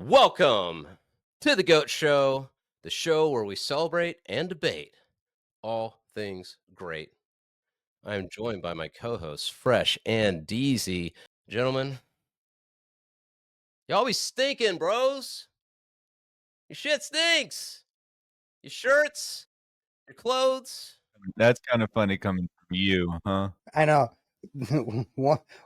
Welcome to the Goat Show, the show where we celebrate and debate all things great. I am joined by my co-hosts, Fresh and Deezy. Gentlemen, you always stinking, bros. Your shit stinks. Your shirts, your clothes. That's kinda funny coming from you, huh? I know.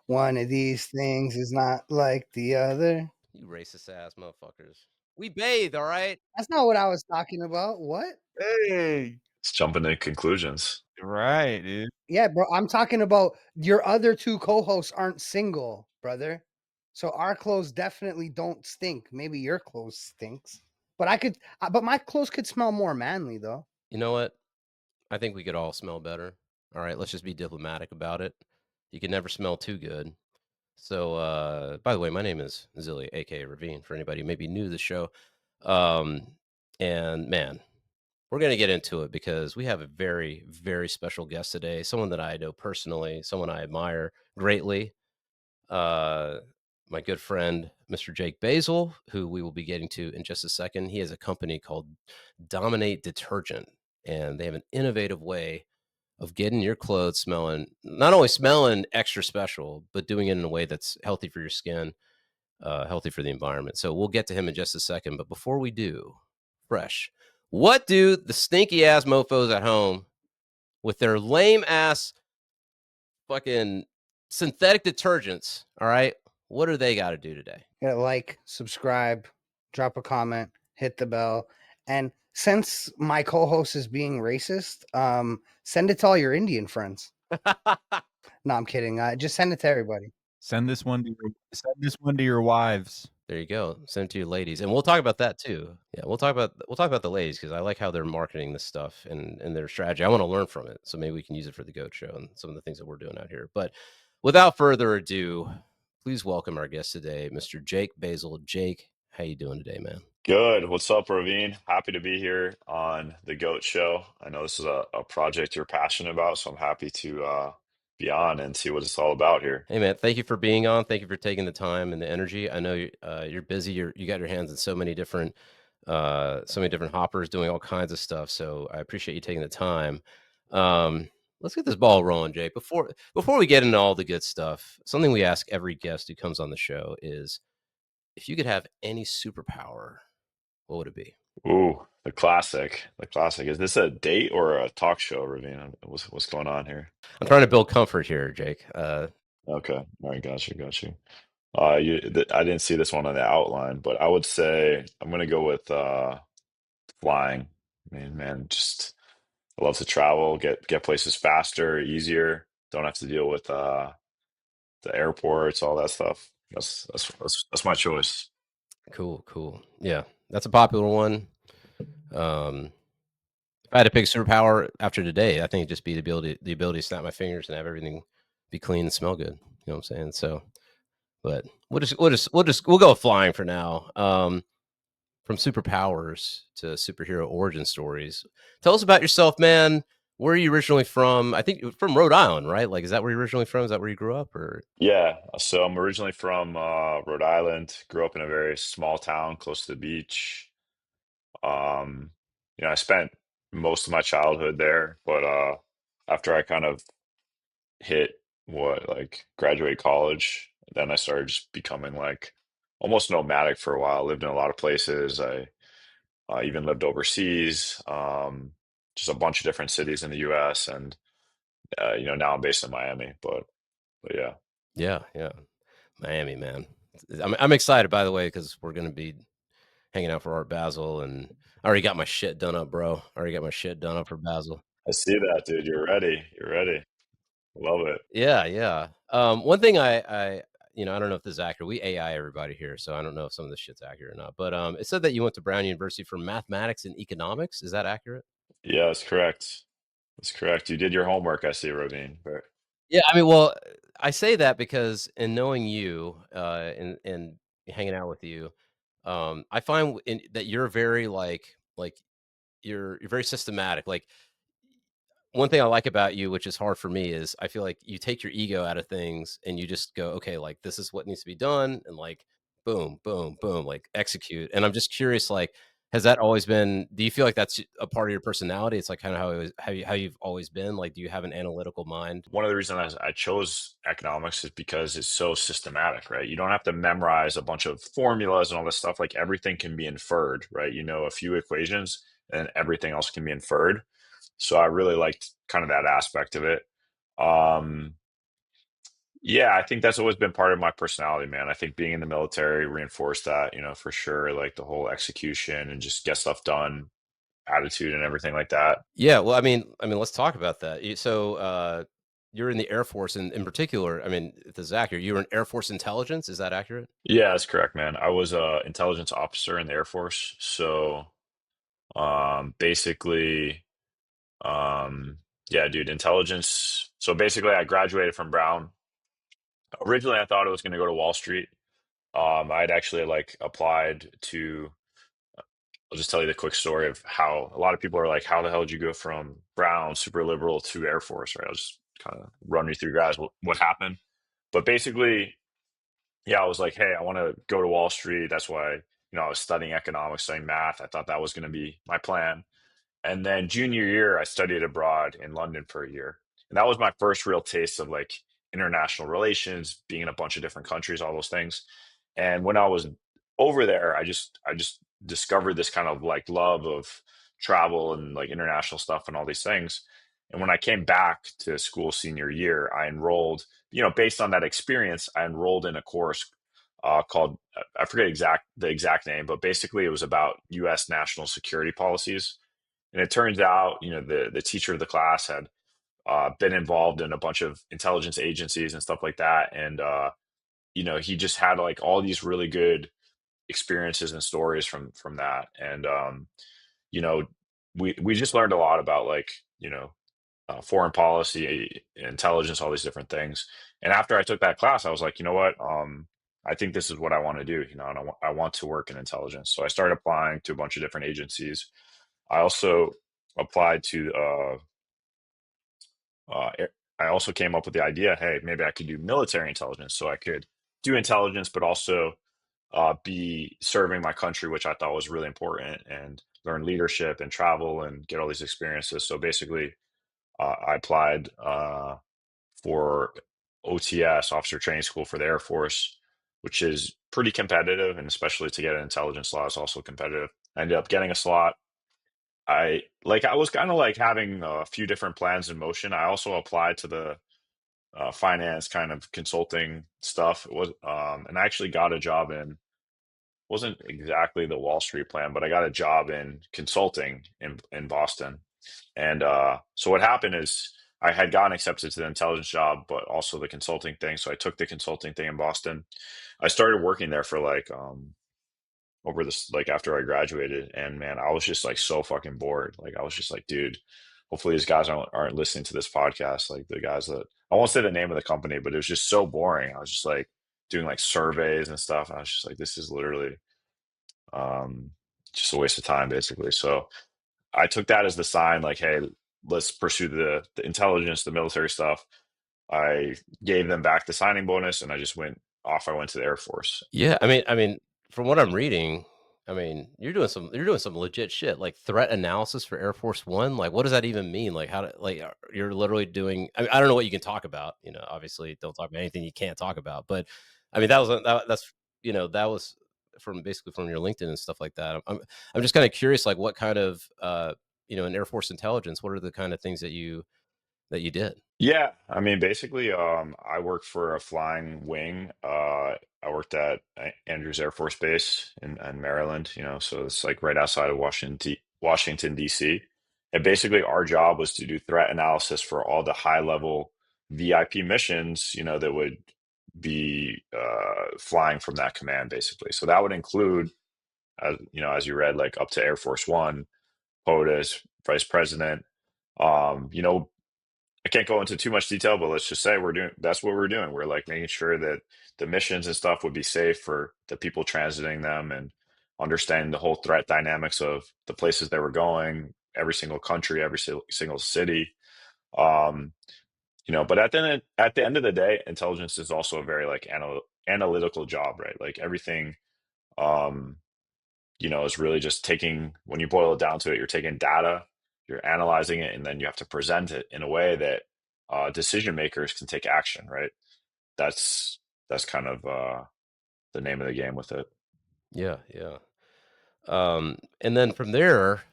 One of these things is not like the other. You racist ass motherfuckers. We bathe, all right? That's not what I was talking about. What? Hey! It's jumping to conclusions. Right, dude. Yeah, bro. I'm talking about your other two co-hosts aren't single, brother. So our clothes definitely don't stink. Maybe your clothes stinks, but but my clothes could smell more manly though. You know what? I think we could all smell better. All right, let's just be diplomatic about it. You can never smell too good. So, by the way, my name is Zilly, aka Ravine, for anybody who may be new to the show. Um, and man, we're gonna get into it because we have a very, very special guest today. Someone that I know personally, someone I admire greatly. Uh, my good friend, Mr. Jake BASEL, who we will be getting to in just a second. He has a company called Dominate Detergent, and they have an innovative way of getting your clothes smelling, not only smelling extra special, but doing it in a way that's healthy for your skin, healthy for the environment. So we'll get to him in just a second. But before we do, Fresh, what do the stinky ass mofos at home with their lame ass fucking synthetic detergents? All right. What do they got to do today? Yeah, like, subscribe, drop a comment, hit the bell, and since my co-host is being racist, send it to all your Indian friends. No, I'm kidding. Just send it to everybody. Send this one to your wives. There you go. Send it to your ladies, and we'll talk about that too. Yeah, we'll talk about the ladies because I like how they're marketing this stuff and their strategy. I want to learn from it, so maybe we can use it for the Goat Show and some of the things that we're doing out here. But without further ado, please welcome our guest today, Mr. Jake BASEL. Jake, how you doing today, man? Good. What's up, Ravine? Happy to be here on the Goat Show. I know this is a project you're passionate about, so I'm happy to be on and see what it's all about here. Hey, man, thank you for being on. Thank you for taking the time and the energy. I know you're busy. You got your hands in so many different hoppers doing all kinds of stuff. So I appreciate you taking the time. Um, let's get this ball rolling, Jake. Before we get into all the good stuff, something we ask every guest who comes on the show is, if you could have any superpower, what would it be? Ooh, the classic. The classic. Is this a date or a talk show, Ravine? What's going on here? I'm trying to build comfort here, Jake. Okay. All right, got you. I didn't see this one on the outline, but I would say I'm gonna go with flying. I mean, man, just I love to travel, get places faster, easier. Don't have to deal with the airports, all that stuff. That's my choice. Cool, cool. Yeah, that's a popular one. Um, If I had to pick superpower after today, I think it'd just be the ability to snap my fingers and have everything be clean and smell good. You know what I'm saying? So, but we'll go with flying for now. From superpowers to superhero origin stories. Tell us about yourself, man. Where are you originally from? I think you're from Rhode Island, right? Like, is that where you're originally from? Is that where you grew up, or? Yeah, so I'm originally from Rhode Island. Grew up in a very small town close to the beach. Um, I spent most of my childhood there, but after I kind of hit like graduate college, then I started just becoming like almost nomadic for a while. Lived in a lot of places. I even lived overseas, just a bunch of different cities in the U.S. And now I'm based in Miami. But yeah, Yeah, yeah, Miami, man. I'm excited, by the way, because we're gonna be hanging out for Art Basel, and I already got my shit done up, bro. I already got my shit done up for Basel. I see that, dude. You're ready. You're ready. Love it. Yeah, yeah. One thing I don't know if this is accurate. We AI everybody here, so I don't know if some of this shit's accurate or not. But it said that you went to Brown University for mathematics and economics. Is that accurate? Yeah, that's correct. That's correct. You did your homework, I see, Ravine. Yeah, I mean, well, I say that because in knowing you, and hanging out with you, I find that you're very like you're very systematic. Like, one thing I like about you, which is hard for me, is I feel like you take your ego out of things and you just go, okay, like, this is what needs to be done, and like boom, boom, boom, like execute. And I'm just curious, like, has that always been? Do you feel like that's a part of your personality? It's like kind of how it was, how you've always been. Like, do you have an analytical mind? One of the reasons I chose economics is because it's so systematic, right? You don't have to memorize a bunch of formulas and all this stuff. Like everything can be inferred, right? You know, a few equations and everything else can be inferred. So I really liked kind of that aspect of it. Um, yeah, I think that's always been part of my personality, man. I think being in the military reinforced that, you know, for sure. Like the whole execution and just get stuff done attitude and everything like that. Yeah, well, let's talk about that. So, you're in the Air Force, and in particular, I mean, if this is accurate, you were in Air Force intelligence. Is that accurate? Yeah, that's correct, man. I was a intelligence officer in the Air Force. So basically, um, yeah, dude, intelligence. So basically, I graduated from Brown. Originally, I thought I was going to go to Wall Street. I'd actually like applied to. I'll just tell you the quick story of how a lot of people are like, "How the hell did you go from Brown, super liberal, to Air Force?" Right? I'll just kind of run you through, guys, what happened. But basically, yeah, I was like, "Hey, I want to go to Wall Street." That's why, I was studying economics, studying math. I thought that was going to be my plan. And then junior year, I studied abroad in London for a year. And that was my first real taste of like international relations, being in a bunch of different countries, all those things. And when I was over there, I just discovered this kind of like love of travel and like international stuff and all these things. And when I came back to school senior year, I enrolled, based on that experience, I enrolled in a course called I forget the exact name, but basically it was about U.S. national security policies. And it turns out, the teacher of the class had been involved in a bunch of intelligence agencies and stuff like that. And, he just had like all these really good experiences and stories from that. And, you know, we just learned a lot about like, foreign policy, intelligence, all these different things. And after I took that class, I was like, you know what? I think this is what I want to do, and I want to work in intelligence. So I started applying to a bunch of different agencies. I also applied to uh, air- I also came up with the idea, hey, maybe I could do military intelligence, so I could do intelligence, but also be serving my country, which I thought was really important, and learn leadership and travel and get all these experiences. So basically, I applied for OTS, Officer Training School for the Air Force, which is pretty competitive, and especially to get an intelligence slot is also competitive. I ended up getting a slot. I was kind of like having a few different plans in motion. I also applied to the finance kind of consulting stuff. It was and I actually got a job in wasn't exactly the Wall Street plan, but I got a job in consulting in Boston. And so what happened is I had gotten accepted to the intelligence job, but also the consulting thing. So I took the consulting thing in Boston. I started working there for like over this like after I graduated, and man, I was just like so fucking bored. Like I was just like, dude, hopefully these guys aren't listening to this podcast. Like the guys that I won't say the name of the company, but it was just so boring. I was just like doing like surveys and stuff. And I was just like, this is literally um just a waste of time basically. So I took that as the sign, like, hey, let's pursue the intelligence, the military stuff. I gave them back the signing bonus and I just went off. I went to the Air Force. Yeah, from what I'm reading, you're doing some legit shit, like threat analysis for Air Force One. Like, what does that even mean? Like, how to like you're literally doing? I don't know what you can talk about. Obviously, don't talk about anything you can't talk about. But that's that was from basically from your LinkedIn and stuff like that. I'm just kind of curious, like, what kind of in Air Force intelligence, what are the kind of things that you did? Yeah, I mean, basically, I worked for a flying wing. I worked at Andrews Air Force Base in Maryland, so it's like right outside of Washington, D.C. And basically, our job was to do threat analysis for all the high level VIP missions, that would be flying from that command, basically. So that would include, as you read, like up to Air Force One, POTUS, Vice President. You know, I can't go into too much detail, but let's just say that's what we're doing. We're like making sure that the missions and stuff would be safe for the people transiting them and understanding the whole threat dynamics of the places they were going, every single country, every single city. Um, But at the end of the day, intelligence is also a very like analytical job, right? Like everything, um, is really just taking, when you boil it down to it, you're taking data, you're analyzing it, and then you have to present it in a way that decision makers can take action, right? That's that's kind of the name of the game with it. Yeah, yeah. And then from there,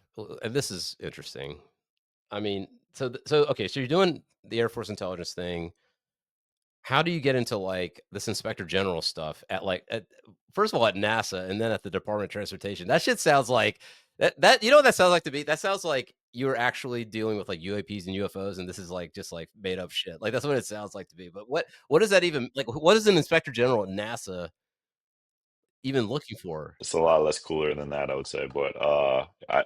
and this is interesting. I mean, so okay, so you're doing the Air Force intelligence thing. How do you get into like this inspector general stuff at first of all at NASA and then at the Department of Transportation? That shit sounds like that you know what that sounds like to me? That sounds like you're actually dealing with like UAPs and UFOs and this is like just like made up shit. Like that's what it sounds like to me. But what does that even like what is an inspector general at NASA even looking for? It's a lot less cooler than that, I would say. But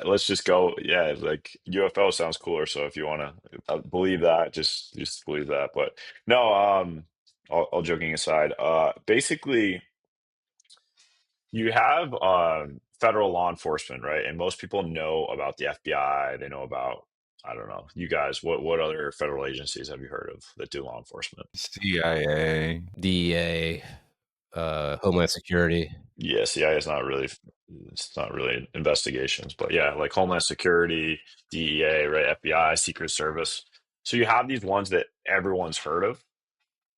let's just go. Yeah, like UFO sounds cooler. So if you want to believe that, just believe that. But no, all joking aside, basically you have federal law enforcement, right? And most people know about the FBI. They know about, I don't know, you guys. What other federal agencies have you heard of that do law enforcement? CIA. DEA, Homeland Security. Yeah, CIA is not really, it's not really investigations, but yeah, like Homeland Security, DEA, right? FBI, Secret Service. So you have these ones that everyone's heard of.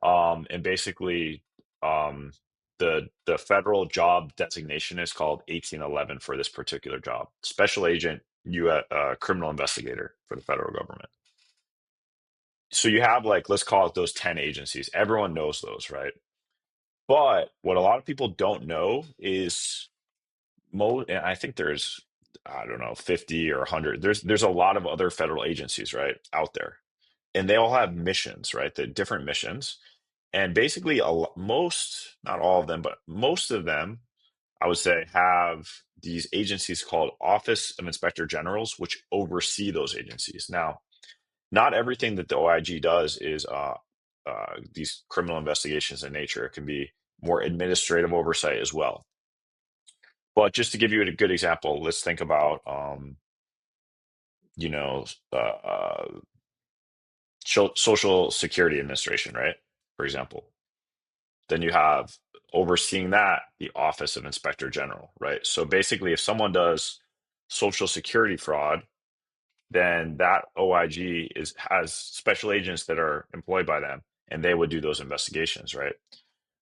And basically, um, the federal job designation is called 1811 for this particular job. Special Agent, criminal investigator for the federal government. So you have like, let's call it those 10 agencies. Everyone knows those, right? But what a lot of people don't know is and I think there's, I don't know, 50 or 100. There's a lot of other federal agencies, right, out there, and they all have missions, right? The different missions, and basically most, not all of them, but most of them, I would say, have these agencies called Office of Inspector Generals, which oversee those agencies. Now, not everything that the OIG does is these criminal investigations in nature. It can be more administrative oversight as well. But just to give you a good example, let's think about, you know, Social Security Administration, right? For example, then you have overseeing that the Office of Inspector General, right? So basically, if someone does Social Security fraud, then that OIG has special agents that are employed by them, and they would do those investigations, right?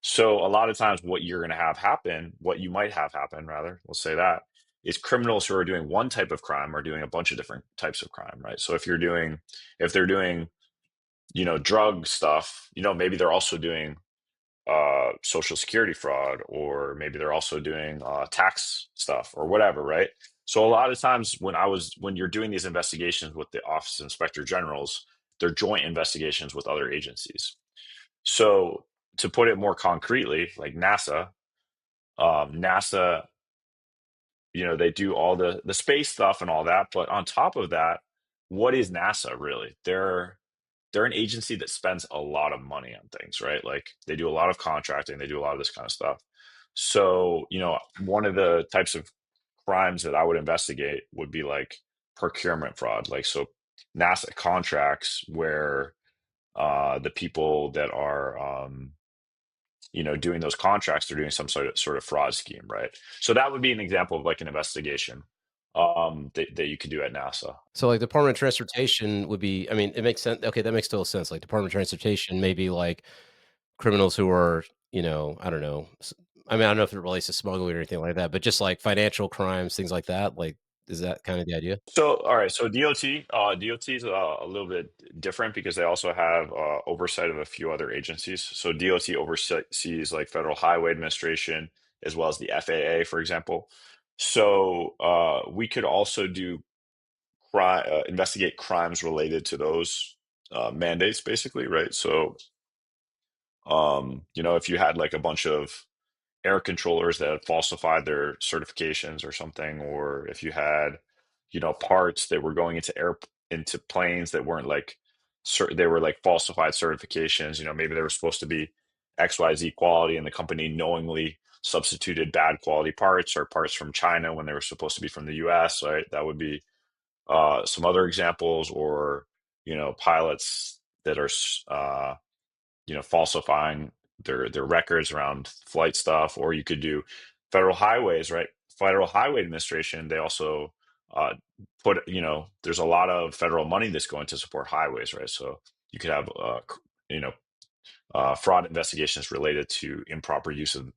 So a lot of times, what you're going to have happen, what you might have happen, rather, we'll say that, is criminals who are doing one type of crime are doing a bunch of different types of crime, right? So if they're doing, drug stuff, maybe they're also doing social security fraud, or maybe they're also doing tax stuff or whatever, right? So a lot of times when you're doing these investigations with the Office of Inspector Generals, they're joint investigations with other agencies. So to put it more concretely, like NASA, they do all the space stuff and all that. But on top of that, what is NASA really? They're an agency that spends a lot of money on things, right? Like they do a lot of contracting, they do a lot of this kind of stuff. So, one of the types of crimes that I would investigate would be like procurement fraud. Like, so NASA contracts where the people that are, doing those contracts, they're doing some sort of fraud scheme, right? So that would be an example of like an investigation that you could do at NASA. So, like, Department of Transportation would be I mean, it makes sense okay, that makes total sense, like, Department of Transportation may be, like, criminals who are, I don't know, I mean, I don't know if it relates to smuggling or anything like that, but just, like, financial crimes, things like that, like, is that kinda the idea? So, all right. So DOT is a little bit different because they also have oversight of a few other agencies. So DOT oversees like Federal Highway Administration as well as the FAA, for example. So we could also do investigate crimes related to those mandates, basically, right? So, if you had like a bunch of air controllers that had falsified their certifications or something, or if you had, parts that were going into planes that weren't like they were like falsified certifications. Maybe they were supposed to be XYZ quality, and the company knowingly substituted bad quality parts or parts from China when they were supposed to be from the U.S. Right? That would be some other examples, or pilots that are falsifying their records around flight stuff, or you could do federal highways, right? Federal Highway Administration, they also uh, there's a lot of federal money that's going to support highways, right? So you could have you know fraud investigations related to improper use of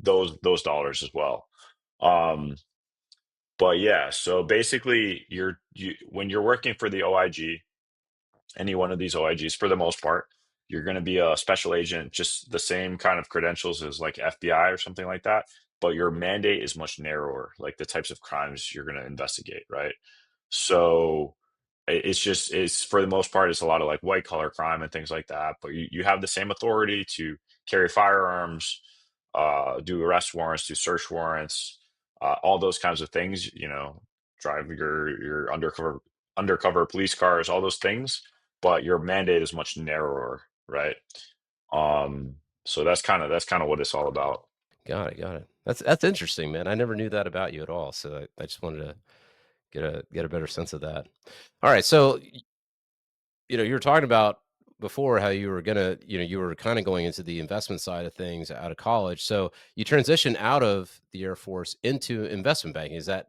those dollars as well. Um, but yeah, so basically, when you're working for the OIG, any one of these OIGs, for the most part, you're going to be a special agent, just the same kind of credentials as like FBI or something like that. But your mandate is much narrower, like the types of crimes you're going to investigate, right? So it's for the most part, it's a lot of like white collar crime and things like that. But you have the same authority to carry firearms, do arrest warrants, do search warrants, all those kinds of things. Drive your undercover police cars, all those things. But your mandate is much narrower, right? Um, so that's kind of what it's all about. Got it, got it. That's interesting, man. I never knew that about you at all, so I just wanted to get a better sense of that. All right, so you were talking about before how you were gonna, you were kind of going into the investment side of things out of college. So you transitioned out of the Air Force into investment banking. Is that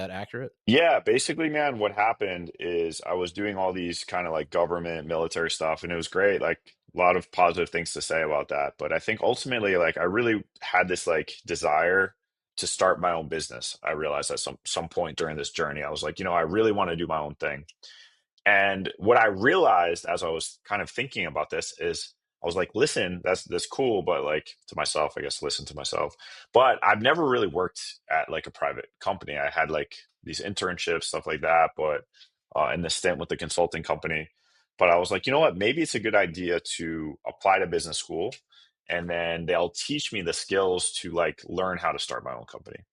accurate? Yeah, basically, man, what happened is I was doing all these kind of like government, military stuff, and it was great. Like a lot of positive things to say about that. But I think ultimately, like I really had this like desire to start my own business. I realized at some point during this journey, I was like, I really want to do my own thing. And what I realized as I was kind of thinking about this is I was like, listen, that's cool, but like to myself, I guess listen to myself. But I've never really worked at like a private company. I had like these internships, stuff like that, but in the stint with the consulting company. But I was like, you know what? Maybe it's a good idea to apply to business school, and then they'll teach me the skills to like learn how to start my own company.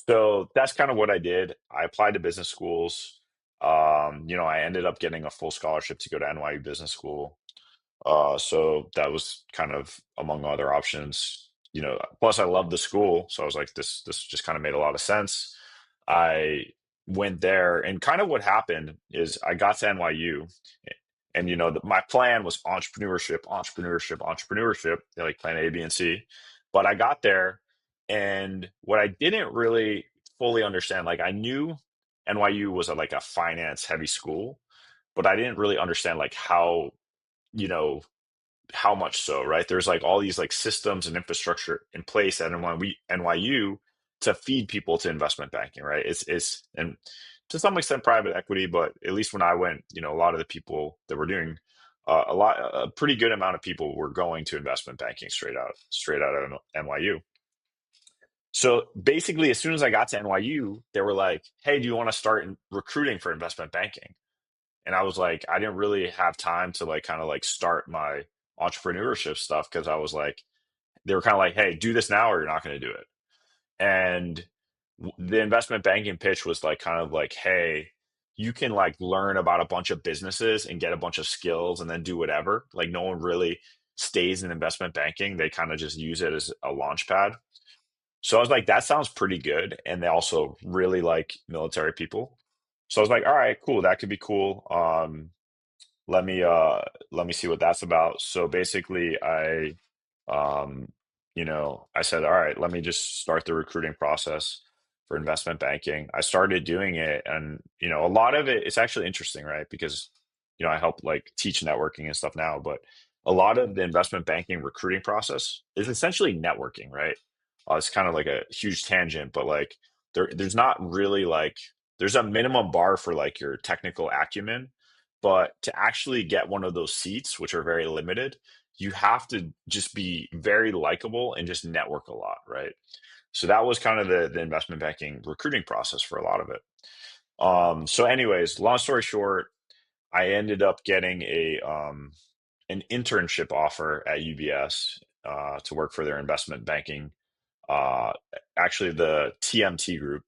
So that's kind of what I did. I applied to business schools. I ended up getting a full scholarship to go to NYU Business School. So that was kind of among other options. Plus I love the school, so I was like, this just kind of made a lot of sense. I went there, and kind of what happened is I got to NYU, and my plan was entrepreneurship, entrepreneurship, entrepreneurship, like plan A, B, and C. But I got there, and what I didn't really fully understand, like I knew NYU was like a finance heavy school, but I didn't really understand like you know how much so, right? There's like all these like systems and infrastructure in place at NYU to feed people to investment banking, right? And to some extent private equity, but at least when I went, a lot of the people that were doing a pretty good amount of people were going to investment banking straight out of NYU. So basically, as soon as I got to NYU, they were like, "Hey, do you want to start recruiting for investment banking?" And I was like, I didn't really have time to like kind of like start my entrepreneurship stuff, because I was like, they were kind of like, hey, do this now or you're not going to do it. And the investment banking pitch was like kind of like, hey, you can like learn about a bunch of businesses and get a bunch of skills and then do whatever. Like no one really stays in investment banking. They kind of just use it as a launch pad. So I was like, that sounds pretty good. And they also really like military people. So I was like, all right, cool. That could be cool. Let me let me see what that's about. So basically um I said, all right, let me just start the recruiting process for investment banking. I started doing it, and a lot of it's actually interesting, right? Because I help like teach networking and stuff now, but a lot of the investment banking recruiting process is essentially networking, right? It's kind of like a huge tangent, but like there's not really like there's a minimum bar for like your technical acumen, but to actually get one of those seats, which are very limited, you have to just be very likable and just network a lot, right? So that was kind of the investment banking recruiting process for a lot of it. So anyways, long story short, I ended up getting an internship offer at UBS to work for their investment banking, uh, actually the TMT group,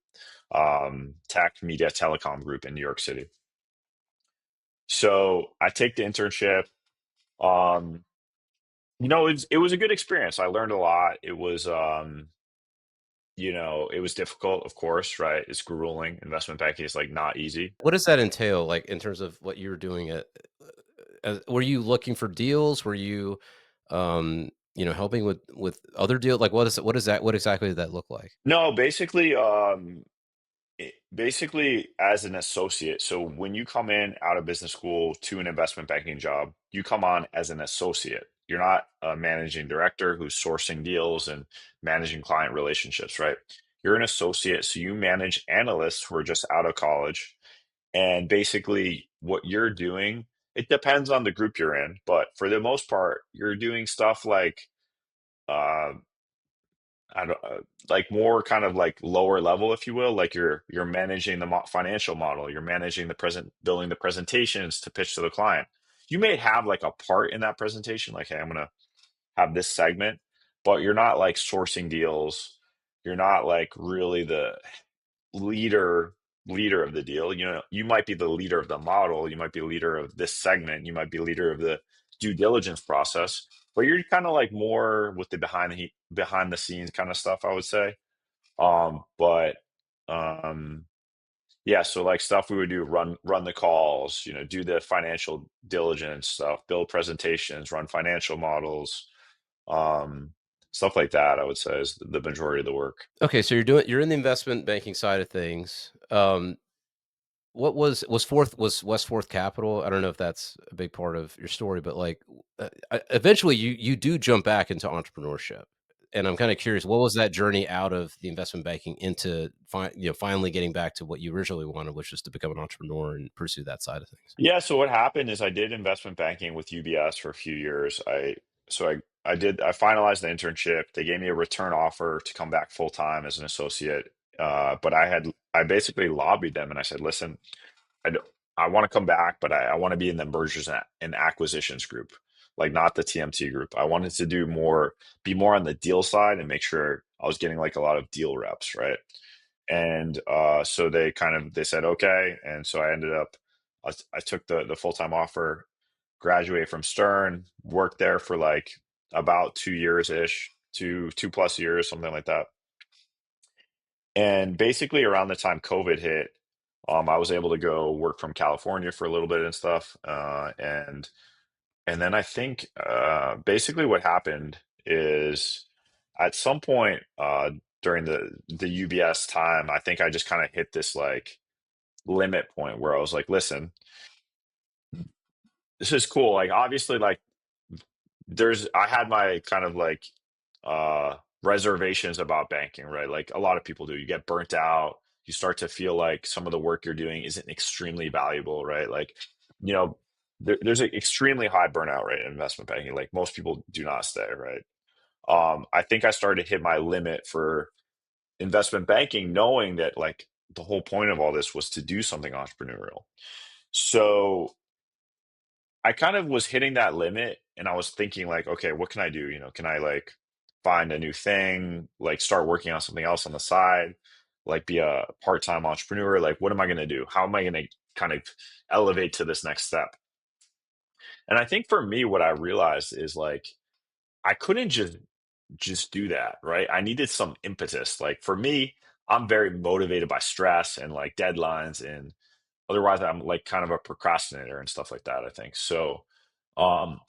Tech Media Telecom Group in New York City. So I take the internship. Um, it was a good experience. I learned a lot. It was difficult, of course, right? It's grueling. Investment banking is like not easy. What does that entail, like in terms of what you were doing were you looking for deals? Were you, helping with other deals? Like, what exactly did that look like? No, basically, basically as an associate. So when you come in out of business school to an investment banking job, you come on as an associate. You're not a managing director who's sourcing deals and managing client relationships, right? You're an associate, so you manage analysts who are just out of college. And basically, what you're doing, it depends on the group you're in, but for the most part, you're doing stuff like, uh, I don't like more kind of like lower level, if you will. Like you're managing the financial model, you're managing the building the presentations to pitch to the client. You may have like a part in that presentation, like, hey, I'm gonna have this segment, but you're not like sourcing deals. You're not like really the leader leader of the deal. You know, you might be the leader of the model, you might be leader of this segment, you might be leader of the due diligence process, but you're kind of like more with the behind the scenes kind of stuff, I would say. But yeah, so like stuff we would do, run the calls, do the financial diligence stuff, build presentations, run financial models, um, stuff like that, I would say is the majority of the work. Okay, so you're in the investment banking side of things. What was Westforth Capital? I don't know if that's a big part of your story, but like, eventually you do jump back into entrepreneurship, and I'm kind of curious, what was that journey out of the investment banking into finally getting back to what you originally wanted, which was to become an entrepreneur and pursue that side of things. Yeah, so what happened is I did investment banking with UBS for a few years. I finalized the internship. They gave me a return offer to come back full time as an associate. But I basically lobbied them and I said, listen, I do, I want to come back, but I want to be in the mergers and acquisitions group, like not the TMT group. I wanted to be more on the deal side and make sure I was getting like a lot of deal reps, right? And so they said okay, and so I ended up I took the full time offer, graduated from Stern, worked there for like about 2 years ish, two plus years, something like that. And basically around the time COVID hit, I was able to go work from California for a little bit and stuff. And then I think basically what happened is at some point during the UBS time, I think I just kind of hit this like limit point where I was like, listen, this is cool. Like obviously, like I had my kind of like reservations about banking, right? Like a lot of people do. You get burnt out. You start to feel like some of the work you're doing isn't extremely valuable, right? Like, you know, there's an extremely high burnout rate in investment banking. Like most people do not stay, right? I think I started to hit my limit for investment banking, knowing that like the whole point of all this was to do something entrepreneurial. So I kind of was hitting that limit and I was thinking like, okay, what can I do? Can I like find a new thing, like start working on something else on the side, like be a part-time entrepreneur? Like, what am I going to do? How am I going to kind of elevate to this next step? And I think for me, what I realized is like, I couldn't just do that, right? I needed some impetus. Like for me, I'm very motivated by stress and like deadlines, and otherwise I'm like kind of a procrastinator and stuff like that, I think. So um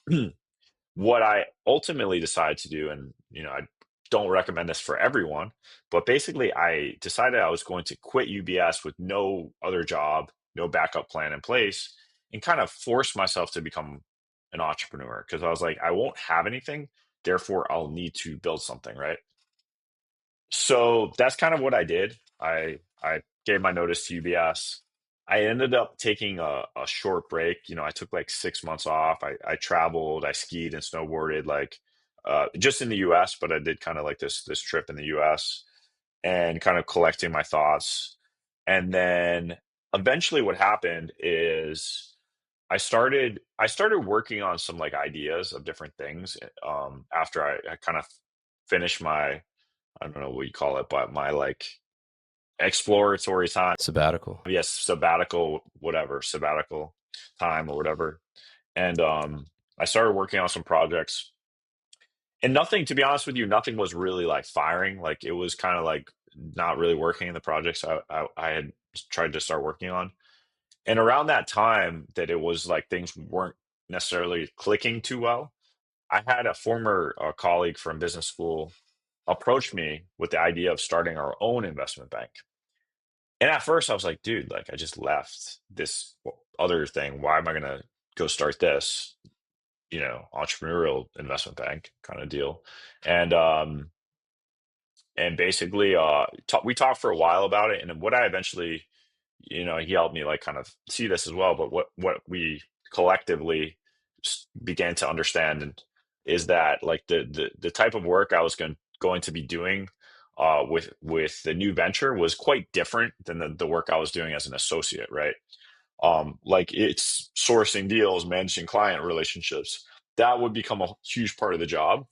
what I ultimately decided to do, and I don't recommend this for everyone, but basically I decided I was going to quit UBS with no other job, no backup plan in place, and kind of force myself to become an entrepreneur because I was like, I won't have anything, therefore I'll need to build something, right? So that's kind of what I did. I gave my notice to UBS. I ended up taking a short break. I took like 6 months off. I traveled, I skied and snowboarded, like just in the US, but I did kind of like this trip in the US and kind of collecting my thoughts. And then eventually what happened is I started working on some like ideas of different things after I kind of finished my, I don't know what you call it, but my like exploratory time. Sabbatical. Yes, sabbatical time or whatever. And I started working on some projects. And nothing, to be honest with you, nothing was really like firing. Like it was kind of like not really working in the projects I had tried to start working on. And around that time that it was like things weren't necessarily clicking too well. I had a former colleague from business school approach me with the idea of starting our own investment bank. And at first I was like, dude, like I just left this other thing. Why am I going to go start this, entrepreneurial investment bank kind of deal? And, basically, we talked for a while about it. And what I eventually, he helped me like kind of see this as well. But what we collectively began to understand is that like the type of work I was going to be doing with the new venture was quite different than the work I was doing as an associate, right? Like it's sourcing deals, managing client relationships. That would become a huge part of the job,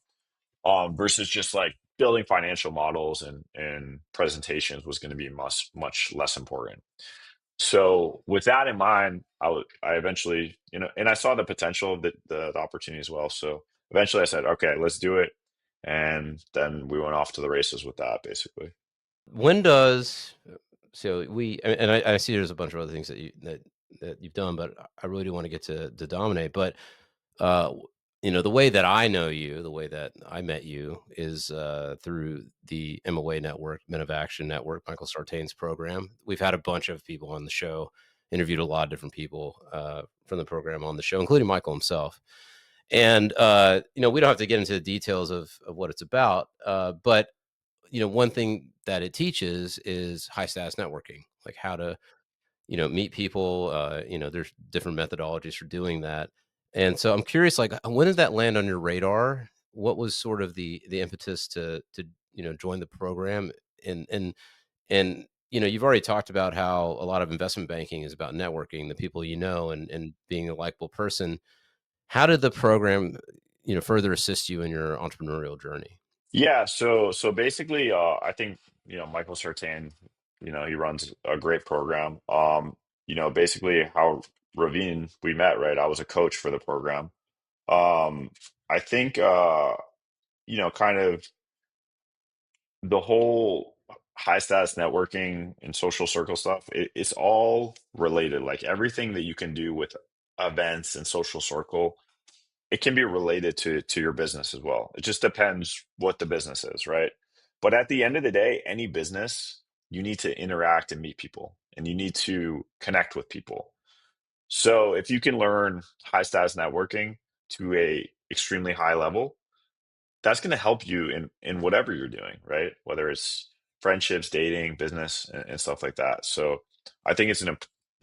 versus just like building financial models and presentations was going to be much less important. So with that in mind, I eventually, and I saw the potential of the opportunity as well. So eventually I said, okay, let's do it. And then we went off to the races with that, basically. When does so we and I see there's a bunch of other things that you've done, but I really do want to get to dominate. But uh, the way that I know you, the way that I met you is through the MOA network, Men of Action Network, Michael Sartain's program. We've had a bunch of people on the show, interviewed a lot of different people from the program on the show, including Michael himself. And we don't have to get into the details of what it's about, but one thing that it teaches is high status networking, like how to, meet people. There's different methodologies for doing that. And so I'm curious, like, when did that land on your radar? What was sort of the impetus to join the program? And you've already talked about how a lot of investment banking is about networking, the people and being a likable person. How did the program, further assist you in your entrepreneurial journey? Yeah. So basically, I think, Michael Sartain, he runs a great program. Basically how Ravine we met, right? I was a coach for the program. I think, kind of the whole high status networking and social circle stuff, it's all related. Like everything that you can do with events and social circle, it can be related to your business as well. It just depends what the business is, right? But at the end of the day, any business, you need to interact and meet people and you need to connect with people. So if you can learn high status networking to a extremely high level, that's going to help you in whatever you're doing, right? Whether it's friendships, dating, business, and stuff like that. So I think it's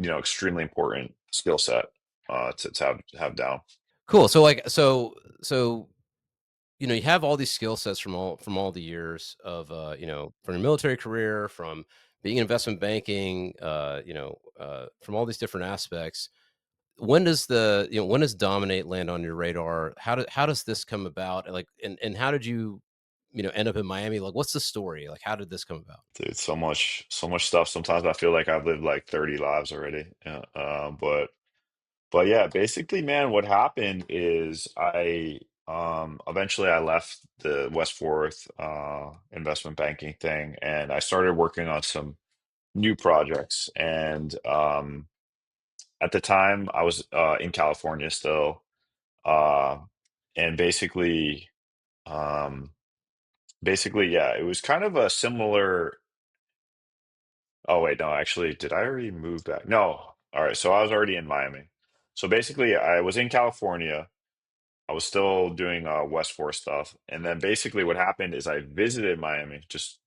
extremely important skill set to have down. Cool. So you have all these skill sets from all the years of from your military career, from being in investment banking, from all these different aspects. When does dominate land on your radar? How does this come about? Like, and how did you end up in Miami? Like, what's the story? Like, how did this come about? Dude, so much stuff. Sometimes I feel like I've lived like 30 lives already. Yeah, but yeah, basically, man, what happened is I eventually I left the Westforth investment banking thing and I started working on some new projects. And at the time I was in California still. Uh, and um basically, yeah, it was kind of a similar. Oh wait, no, actually, did I already move back? No. All right, so I was already in Miami. So basically, I was in California. I was still doing Westport stuff, and then basically what happened is I visited Miami. Just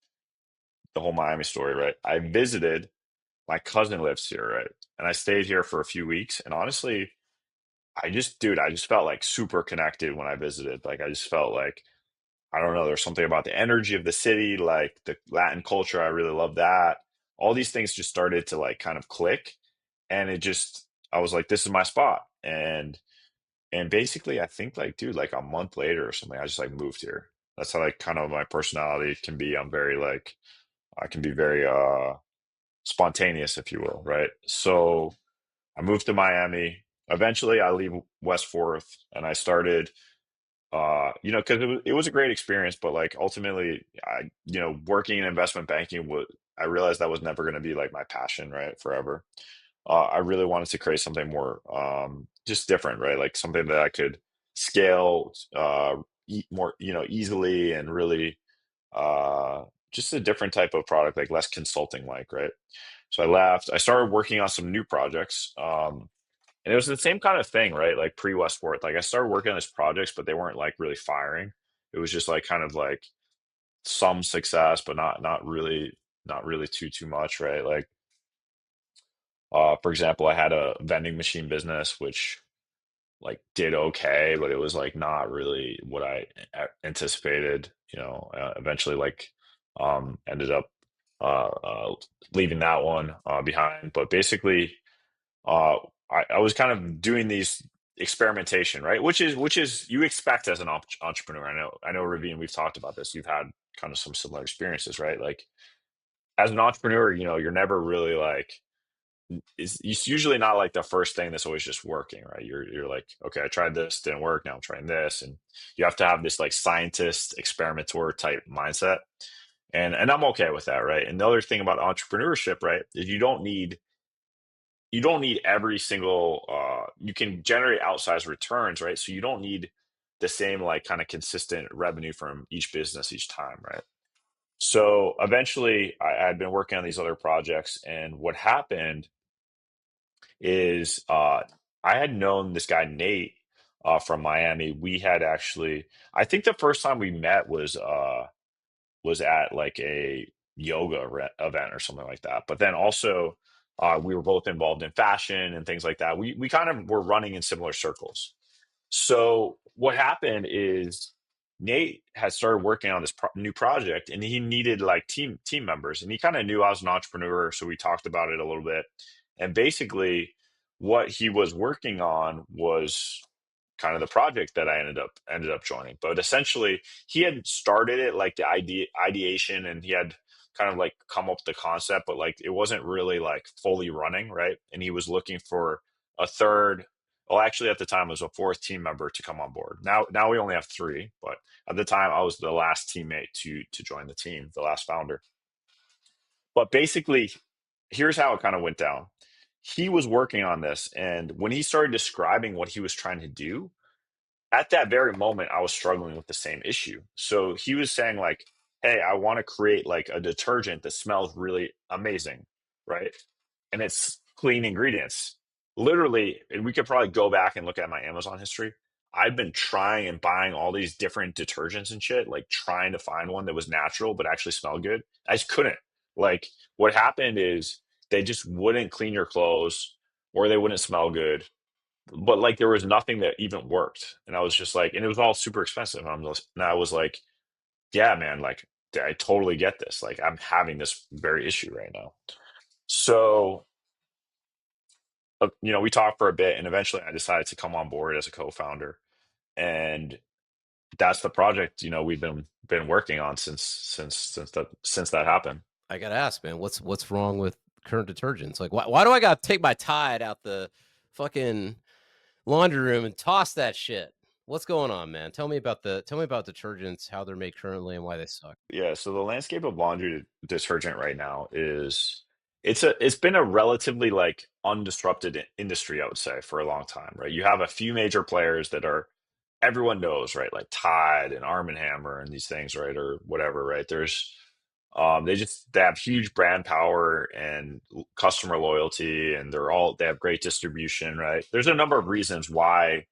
the whole Miami story, right? I visited. My cousin lives here, right? And I stayed here for a few weeks. And honestly, I just felt like super connected when I visited. Like I just felt like I don't know, there's something about the energy of the city, like the Latin culture. I really love that. All these things just started to like kind of click. And I was like, this is my spot. And basically, I think like, dude, like a month later or something, I just like moved here. That's how like kind of my personality can be. I can be very spontaneous, if you will, right? So I moved to Miami. Eventually, I leave Westforth and I started because it was a great experience, but like ultimately, working in investment banking I realized that was never going to be like my passion, right, forever. I really wanted to create something more just different, right? Like something that I could scale more, easily, and really uh, just a different type of product, like less consulting like, right? So I left. I started working on some new projects. And it was the same kind of thing, right? Like pre Westforth. Like I started working on these projects, but they weren't like really firing. It was just like kind of like some success, but not really too much, right? Like for example, I had a vending machine business which like did okay, but it was like not really what I anticipated. Eventually like ended up leaving that one behind. But basically, uh, I was kind of doing these experimentation, right? Which is you expect as an entrepreneur. I know, Ravine, we've talked about this. You've had kind of some similar experiences, right? Like as an entrepreneur, you're never really like it's usually not like the first thing that's always just working, right? You're like, okay, I tried this, didn't work, now I'm trying this, and you have to have this like scientist experimenter type mindset, and I'm okay with that, right? And the other thing about entrepreneurship, right, is you don't need every single you can generate outsized returns, right? So you don't need the same like kind of consistent revenue from each business each time, right? So eventually I had been working on these other projects, and what happened is I had known this guy Nate from Miami. We had actually, I think the first time we met was at like a yoga event or something like that. But then also we were both involved in fashion and things like that. We kind of were running in similar circles. So what happened is Nate had started working on this new project, and he needed like team members, and he kind of knew I was an entrepreneur, so we talked about it a little bit. And basically, what he was working on was kind of the project that I ended up joining. But essentially, he had started it like the ideation, and he had kind of like come up with the concept, but like it wasn't really like fully running, right? And he was looking for a third. Well, actually, at the time, it was a fourth team member to come on board. Now we only have three, but at the time, I was the last teammate to join the team, the last founder. But basically, here's how it kind of went down. He was working on this, and when he started describing what he was trying to do, at that very moment, I was struggling with the same issue. So he was saying, like, hey, I want to create like a detergent that smells really amazing, right? And it's clean ingredients. Literally, and we could probably go back and look at my Amazon history. I've been trying and buying all these different detergents and shit, like trying to find one that was natural but actually smelled good. I just couldn't. Like, what happened is they just wouldn't clean your clothes, or they wouldn't smell good, but like there was nothing that even worked. And I was just like, and it was all super expensive. And I was like, yeah, man, like I totally get this. Like I'm having this very issue right now. So, we talked for a bit, and eventually I decided to come on board as a co-founder. And that's the project, we've been working on since that happened. I gotta ask, man, what's wrong with current detergents? Like, why do I gotta take my Tide out the fucking laundry room and toss that shit? What's going on, man? Tell me about detergents, how they're made currently, and why they suck. Yeah, so the landscape of laundry detergent right now is it's been a relatively like undisrupted industry, I would say, for a long time, right? You have a few major players that are everyone knows, right? Like Tide and Arm& and Hammer and these things, right? Or whatever, right? There's they have huge brand power and customer loyalty, and they have great distribution, right? There's a number of reasons why,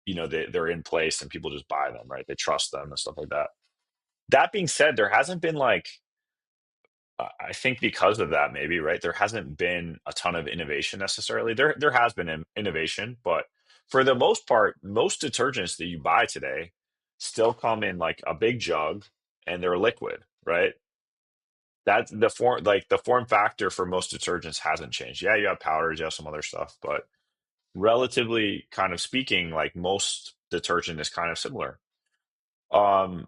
they're in place and people just buy them, right? They trust them and stuff like that. That being said, there hasn't been like, I think because of that, maybe, right? There hasn't been a ton of innovation necessarily. There has been innovation, but for the most part, most detergents that you buy today still come in like a big jug, and they're liquid, right? That's the form factor for most detergents hasn't changed. Yeah, you have powders, you have some other stuff, but relatively kind of speaking, like most detergent is kind of similar. Um,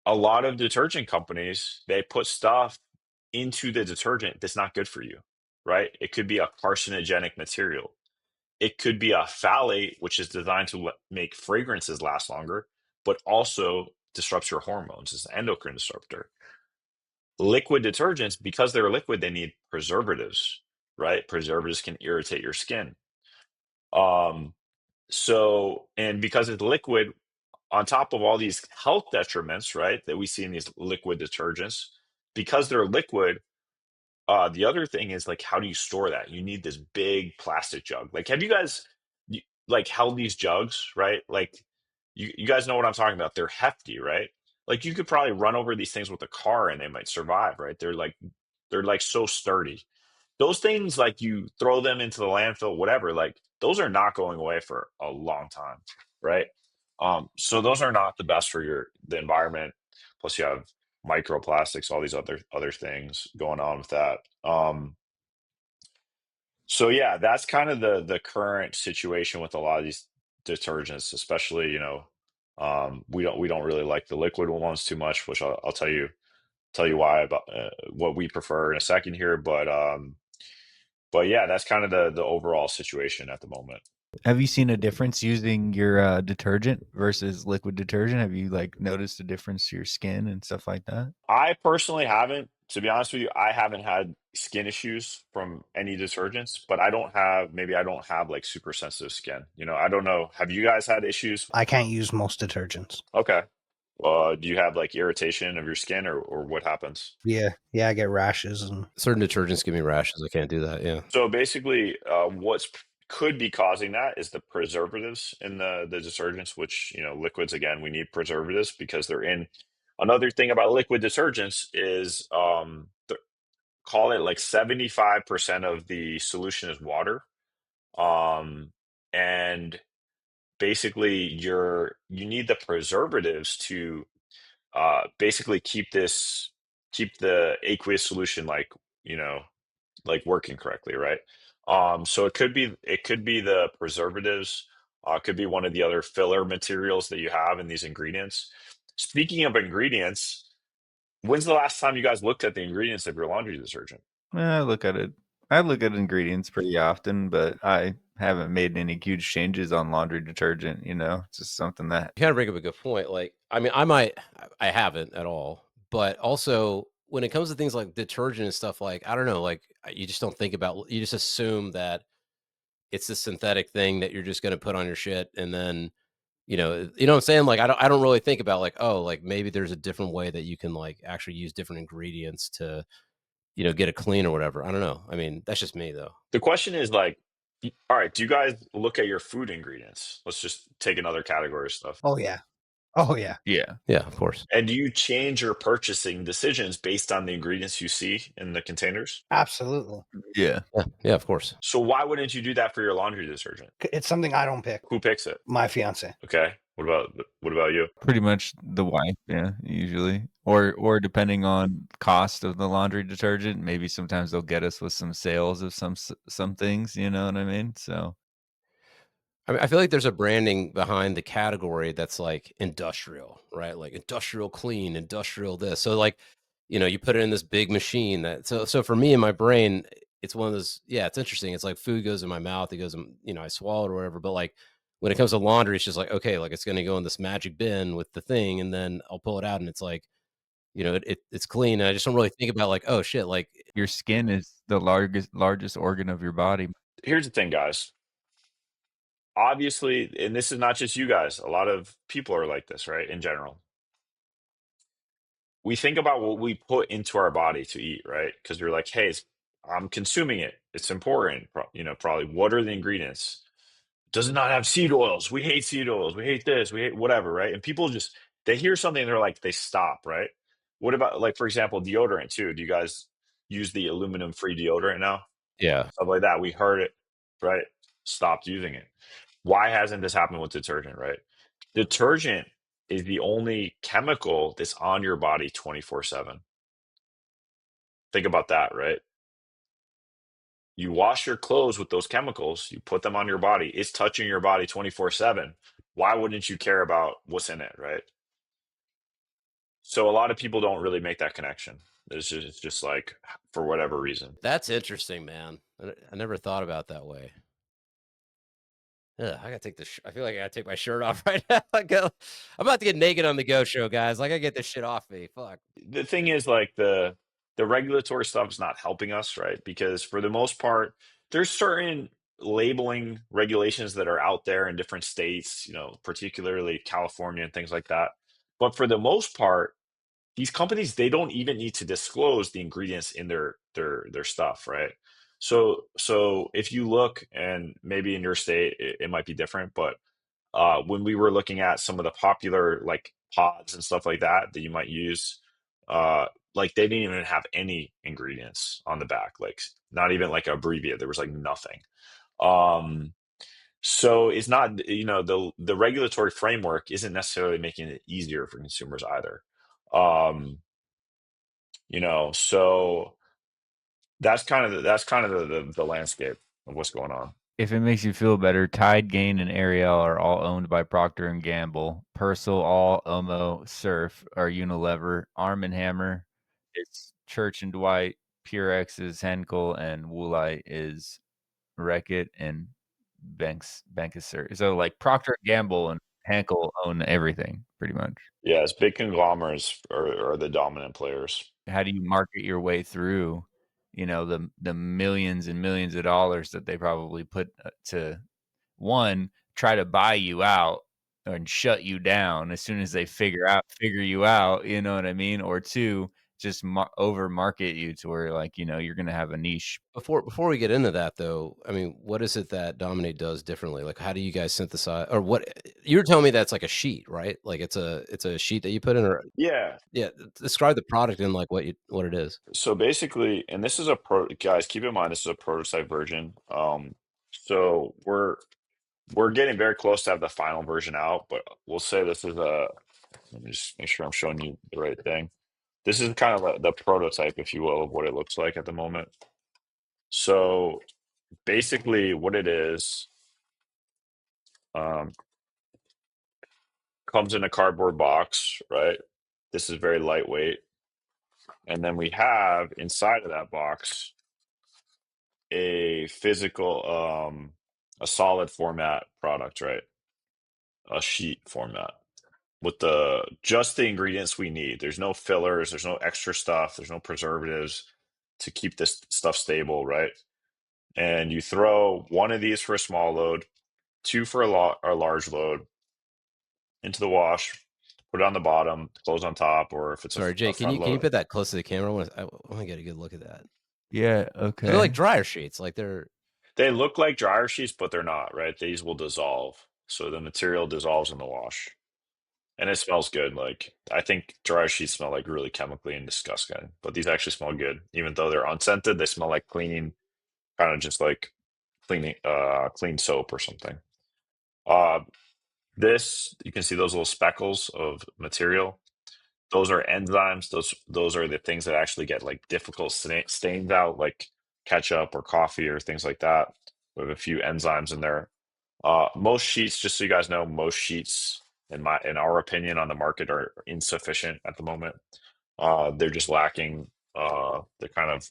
a lot of detergent companies, they put stuff into the detergent that's not good for you, right? It could be a carcinogenic material. It could be a phthalate, which is designed to make fragrances last longer, but also disrupts your hormones. It's an endocrine disruptor. Liquid detergents, because they're liquid, they need preservatives. right? Preservatives can irritate your skin. So, and because it's liquid, on top of all these health detriments, right, that we see in these liquid detergents, because they're liquid, the other thing is like, how do you store that? You need this big plastic jug. Like, have you guys like held these jugs, right? Like, you guys know what I'm talking about. They're hefty, right? Like, you could probably run over these things with a car and they might survive, right? They're like so sturdy. Those things, like you throw them into the landfill, whatever, like those are not going away for a long time, right? So those are not the best for the environment. Plus, you have microplastics, all these other things going on with that. So yeah, that's kind of the current situation with a lot of these detergents, especially we don't really like the liquid ones too much, which I'll tell you why about what we prefer in a second here, but yeah, that's kind of the overall situation at the moment. Have you seen a difference using your detergent versus liquid detergent? Have you like noticed a difference to your skin and stuff like that? I personally haven't, to be honest with you, I haven't had skin issues from any detergents, but maybe I don't have like super sensitive skin. I don't know. Have you guys had issues? I can't use most detergents. Okay. Do you have like irritation of your skin or what happens? Yeah, I get rashes and Certain detergents give me rashes. I can't do that. Yeah. So basically, could be causing that is the preservatives in the detergents, which, liquids, again, we need preservatives because they're in. Another thing about liquid detergents is call it like 75% of the solution is water. And basically you need the preservatives to basically keep the aqueous solution you know like working correctly, right? So it could be the preservatives, it could be one of the other filler materials that you have in these ingredients. Speaking of ingredients, when's the last time you guys looked at the ingredients of your laundry detergent? I look at it. I look at ingredients pretty often, but I haven't made any huge changes on laundry detergent. It's just something that You kind of bring up a good point. Like, I mean, I haven't at all, but also when it comes to things like detergent and stuff, like, I don't know, like you just don't think about, you just assume that it's a synthetic thing that you're just going to put on your shit. And then, you know what I'm saying? Like, I don't really think about like, oh, like maybe there's a different way that you can like actually use different ingredients to, get it clean or whatever. I don't know. I mean, that's just me though. The question is like, all right, do you guys look at your food ingredients? Let's just take another category of stuff. oh yeah, oh yeah, yeah. Yeah, of course. And do you change your purchasing decisions based on the ingredients you see in the containers? absolutely. Yeah. Yeah, of course. So why wouldn't you do that for your laundry detergent? It's something I don't pick. Who picks it? My fiance. Okay. What about you? Pretty much the wife, yeah, usually. Or depending on cost of the laundry detergent, maybe sometimes they'll get us with some sales of some things, you know what I mean? So, I mean, I feel like there's a branding behind the category that's like industrial, right? Like industrial clean, industrial this. So like, you put it in this big machine so for me in my brain, it's one of those, yeah, it's interesting. It's like food goes in my mouth, it goes in, I swallow it or whatever. But like when it comes to laundry, it's just like, okay, like it's gonna go in this magic bin with the thing, and then I'll pull it out and it's like, it's clean. And I just don't really think about like, oh shit, like your skin is the largest organ of your body. Here's the thing, guys. Obviously, and this is not just you guys, a lot of people are like this, right? In general. We think about what we put into our body to eat, right? Because you're like, hey, I'm consuming it. It's important. Probably what are the ingredients? Does it not have seed oils? We hate seed oils. We hate this. We hate whatever, right? And people just they hear something and they're like, they stop, right? What about like for example, deodorant too? Do you guys use the aluminum free deodorant now? yeah. Stuff like that. We heard it, right? Stopped using it. Why hasn't this happened with detergent, right? Detergent is the only chemical that's on your body 24/7. Think about that, right? You wash your clothes with those chemicals, you put them on your body, it's touching your body 24/7. Why wouldn't you care about what's in it, right? So a lot of people don't really make that connection. It's just like for whatever reason. That's interesting, man. I never thought about that way. Yeah, I gotta take this. I feel like I gotta take my shirt off right now. I'm about to get naked on the Go Show, guys. Like, I get this shit off me. Fuck. The thing is like the regulatory stuff is not helping us, right? Because for the most part, there's certain labeling regulations that are out there in different states, particularly California and things like that. But for the most part, these companies, they don't even need to disclose the ingredients in their stuff, right? So if you look, and maybe in your state it might be different, but when we were looking at some of the popular like pods and stuff like that that you might use, uh, like they didn't even have any ingredients on the back, like not even like abbreviated. There was like nothing. Um, so it's not, the regulatory framework isn't necessarily making it easier for consumers either. Um, so that's kind of the landscape of what's going on. If it makes you feel better, Tide, Gain, and Ariel are all owned by Procter and Gamble. Persil, All, Omo, Surf are Unilever. Arm& Hammer is Church and Dwight. Purex is Henkel, and Woolite is Reckitt, and Bank is Surf. So like Procter and Gamble and Henkel own everything pretty much. Yeah, it's big conglomerates are the dominant players. How do you market your way through, the millions and millions of dollars that they probably put to, one, try to buy you out and shut you down as soon as they figure you out, you know what I mean? Or two, just over market you to where like, you're going to have a niche. Before we get into that though, I mean, what is it that Dominate does differently? Like, how do you guys synthesize, or what you're telling me that's like a sheet, right? Like it's a sheet that you put in, or Yeah. yeah, describe the product and like what it is. So basically, and this is guys, keep in mind this is a prototype version. So we're getting very close to have the final version out, but we'll say this is let me just make sure I'm showing you the right thing. This is kind of the prototype, if you will, of what it looks like at the moment. So basically what it is, comes in a cardboard box, right? This is very lightweight. And then we have inside of that box a a solid format product, right? A sheet format with just the ingredients we need. There's no fillers, there's no extra stuff, there's no preservatives to keep this stuff stable, right? And you throw one of these for a small load, two for a large load into the wash, put it on the bottom, close on top, or if it's Sorry, a Jay, can front you load. put that close to the camera? I want to get a good look at that. Yeah. 'Cause Okay. they're like dryer sheets, like They look like dryer sheets, but they're not, right? These will dissolve. So the material dissolves in the wash. And it smells good. Like I think dryer sheets smell like really chemically and disgusting, but these actually smell good. Even though they're unscented, they smell like clean, kind of just like clean soap or something. Uh this, you can see those little speckles of material. Those are enzymes. Those are the things that actually get like difficult stains out, like ketchup or coffee or things like that. We have a few enzymes in there. Most sheets, just so you guys know, most sheets in our opinion on the market are insufficient at the moment. They're just lacking the kind of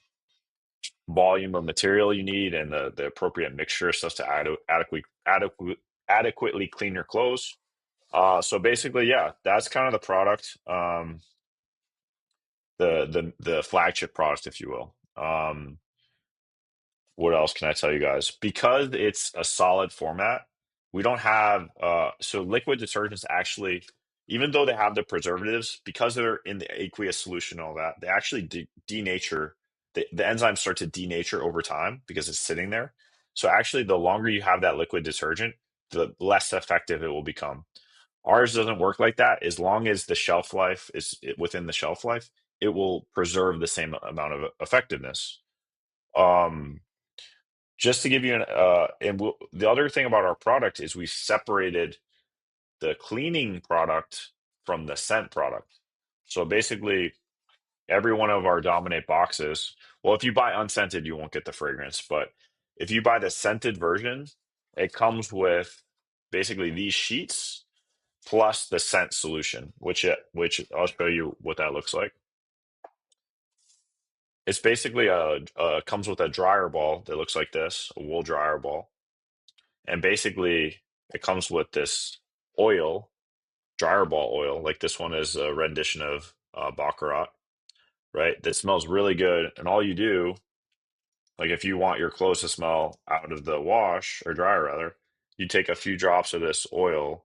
volume of material you need and the appropriate mixture of stuff to adequately clean your clothes. So basically, yeah, that's kind of the product. The flagship product, if you will. What else can I tell you guys? Because it's a solid format, we don't have so liquid detergents actually, even though they have the preservatives, because they're in the aqueous solution and all that, they actually denature. The enzymes start to denature over time because it's sitting there. So actually, the longer you have that liquid detergent, the less effective it will become. Ours doesn't work like that. As long as the shelf life is within the shelf life, it will preserve the same amount of effectiveness. Um, just to give you the other thing about our product is we separated the cleaning product from the scent product. So basically, every one of our Dominate boxes, well, if you buy unscented, you won't get the fragrance, but if you buy the scented version, it comes with basically these sheets plus the scent solution, which I'll show you what that looks like. It's basically comes with a dryer ball that looks like this, a wool dryer ball. And basically, it comes with this oil, dryer ball oil. Like this one is a rendition of Baccarat. right? That smells really good. And all you do, like if you want your clothes to smell out of the wash or dryer rather, you take a few drops of this oil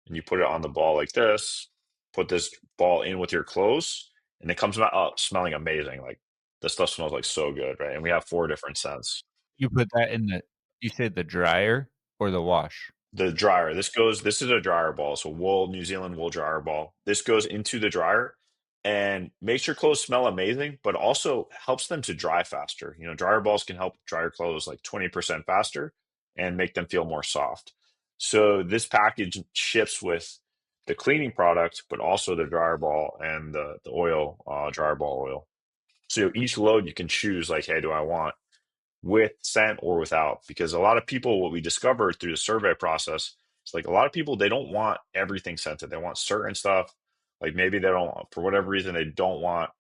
and you put it on the ball like this, put this ball in with your clothes, and it comes out smelling amazing. Like this stuff smells like so good, right? And we have 4 different scents. You put that in the you said the dryer or the wash? The dryer. This is a dryer ball, so New Zealand wool dryer ball. This goes into the dryer and makes your clothes smell amazing, but also helps them to dry faster. You know, dryer balls can help dry your clothes like 20% faster and make them feel more soft. So this package ships with the cleaning product, but also the dryer ball and the oil, dryer ball oil. So each load you can choose like, hey, do I want with scent or without? Because a lot of people, what we discovered through the survey process, it's like a lot of people, they don't want everything scented. They want certain stuff. Like maybe they don't, for whatever reason, they don't want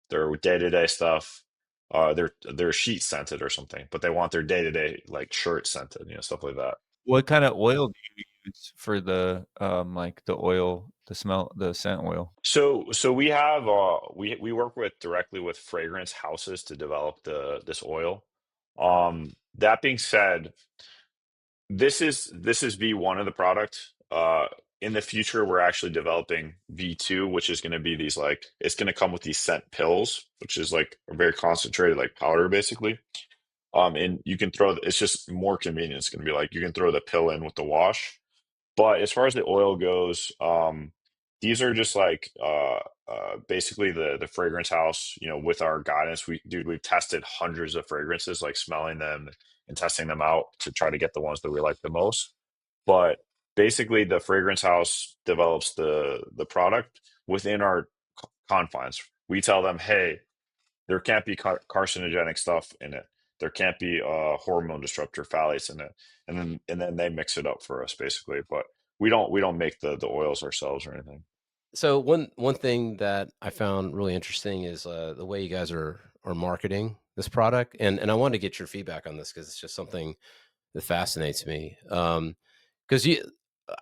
their day-to-day stuff, their sheet scented or something, but they want their day-to-day like shirt scented, you know, stuff like that. What kind of oil do you use for the like the oil, the scent oil? So we have we work with directly with fragrance houses to develop this oil. That being said, this is V1 of the product. In the future, we're actually developing V2, which is going to be these like it's going to come with these scent pills, which is like a very concentrated like powder basically. And you can throw it's just more convenient. It's going to be like you can throw the pill in with the wash. But as far as the oil goes, these are just like basically the fragrance house. You know, with our guidance, we've tested hundreds of fragrances, like smelling them and testing them out to try to get the ones that we like the most. But basically, the fragrance house develops the product within our confines. We tell them, hey, there can't be carcinogenic stuff in it. There can't be hormone disruptor phthalates in it, and then they mix it up for us basically. But we don't make the oils ourselves or anything. So one thing that I found really interesting is the way you guys are marketing this product, and I wanted to get your feedback on this because it's just something that fascinates me. Because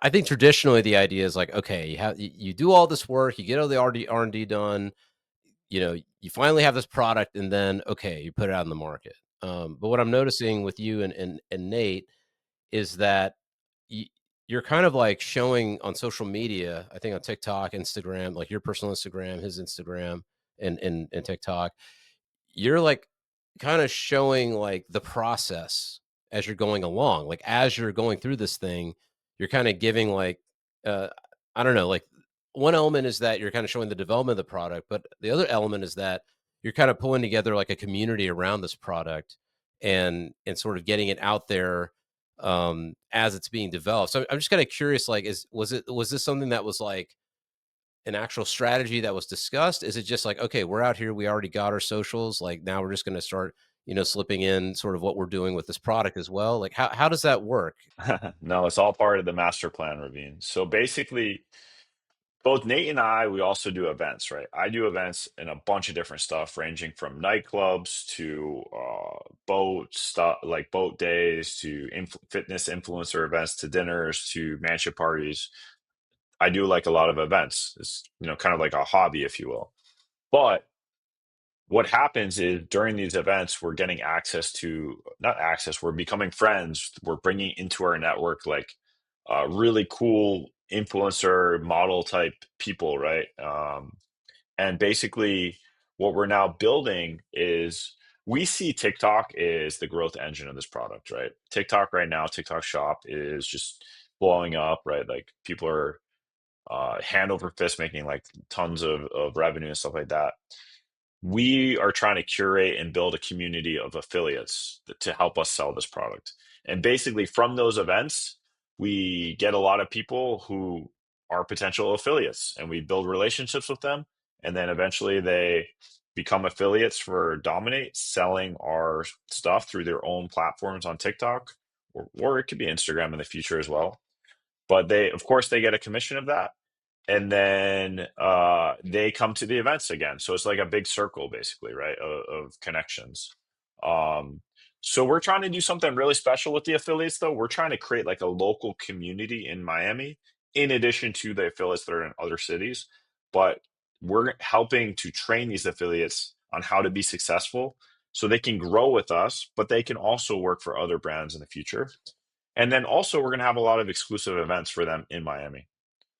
I think traditionally the idea is like, okay, you do all this work, you get all the R&D done, you know, you finally have this product, and then okay, you put it out in the market. But what I'm noticing with you and Nate is that y- you're kind of like showing on social media, I think on TikTok, Instagram, like your personal Instagram, his Instagram, and TikTok, you're like kind of showing like the process as you're going along. Like as you're going through this thing, you're kind of giving like uh I don't know, like one element is that you're kind of showing the development of the product, but the other element is that you're kind of pulling together like a community around this product and sort of getting it out there as it's being developed. So I'm just kind of curious, like was this something that was like an actual strategy that was discussed? Is it just like, okay, we're out here, we already got our socials, like now we're just going to start, slipping in sort of what we're doing with this product as well? Like how does that work? No, it's all part of the master plan, Ravine. So basically, both Nate and I, we also do events, right? I do events in a bunch of different stuff, ranging from nightclubs to boat stuff, like boat days, to fitness influencer events, to dinners, to mansion parties. I do like a lot of events. It's kind of like a hobby, if you will. But what happens is during these events, we're getting access to not access, we're becoming friends. We're bringing into our network like really cool influencer model type people, right? And basically, what we're now building is we see TikTok is the growth engine of this product, right? TikTok right now, TikTok Shop is just blowing up, right? Like people are hand over fist making like tons of revenue and stuff like that. We are trying to curate and build a community of affiliates to help us sell this product. And basically, from those events, we get a lot of people who are potential affiliates and we build relationships with them. And then eventually they become affiliates for Dominate, selling our stuff through their own platforms on TikTok, or it could be Instagram in the future as well. But of course, they get a commission of that, and then they come to the events again. So it's like a big circle, basically, right, of connections. Um, so we're trying to do something really special with the affiliates, though. We're trying to create like a local community in Miami, in addition to the affiliates that are in other cities. But we're helping to train these affiliates on how to be successful so they can grow with us, but they can also work for other brands in the future. And then also, we're going to have a lot of exclusive events for them in Miami.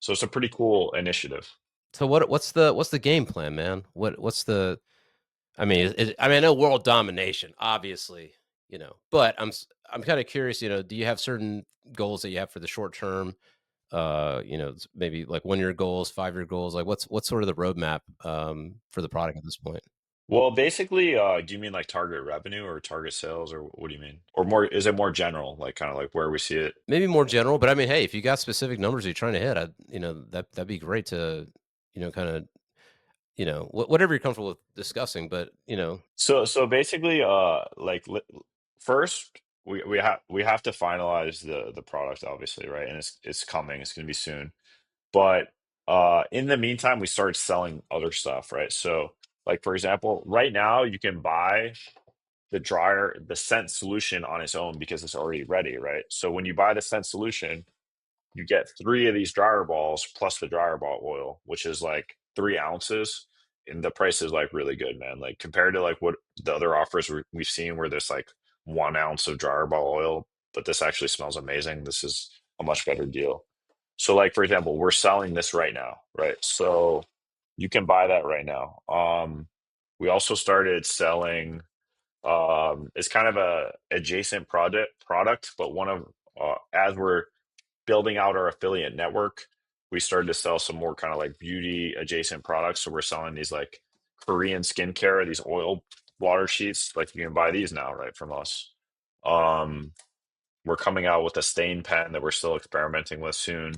So it's a pretty cool initiative. So what's the game plan, man? What's the I mean, I mean, I know world domination, obviously, but I'm kind of curious, do you have certain goals that you have for the short term? Maybe like 1 year goals, 5 year goals. Like what's sort of the roadmap for the product at this point? Well, basically, do you mean like target revenue or target sales, or what do you mean? Or more, is it more general, like kind of like where we see it? Maybe more general, but I mean, hey, if you got specific numbers you're trying to hit, that'd be great to, kind of, whatever you're comfortable with discussing. But So basically, like first we have to finalize the product, obviously, right? And it's coming. It's going to be soon. But in the meantime, we started selling other stuff, right? So, like for example, right now you can buy the scent solution on its own because it's already ready, right? So when you buy the scent solution, you get 3 of these dryer balls plus the dryer ball oil, which is like 3 ounces. And the price is like really good, man. Like compared to like what the other offers we've seen where there's like 1 ounce of dryer ball oil, but this actually smells amazing. This is a much better deal. So like for example, we're selling this right now, right? So you can buy that right now. We also started selling it's kind of a adjacent product, but one of as we're building out our affiliate network, we started to sell some more kind of like beauty adjacent products. So we're selling these like Korean skincare, these oil water sheets. Like you can buy these now, right, from us. Um, we're coming out with a stain pen that we're still experimenting with soon.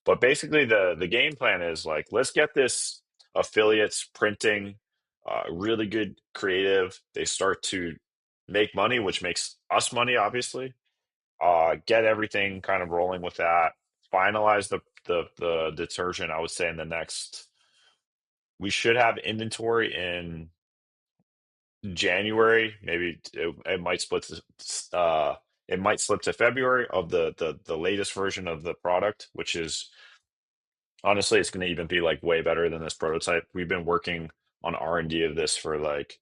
But basically, the game plan is like, let's get this affiliates printing, really good creative. They start to make money, which makes us money, obviously. Get everything kind of rolling with that. Finalize the detergent. I would say in the next, we should have inventory in January. Maybe it might split. It might slip to February of the latest version of the product, which is honestly, it's going to even be like way better than this prototype. We've been working on R&D of this for like,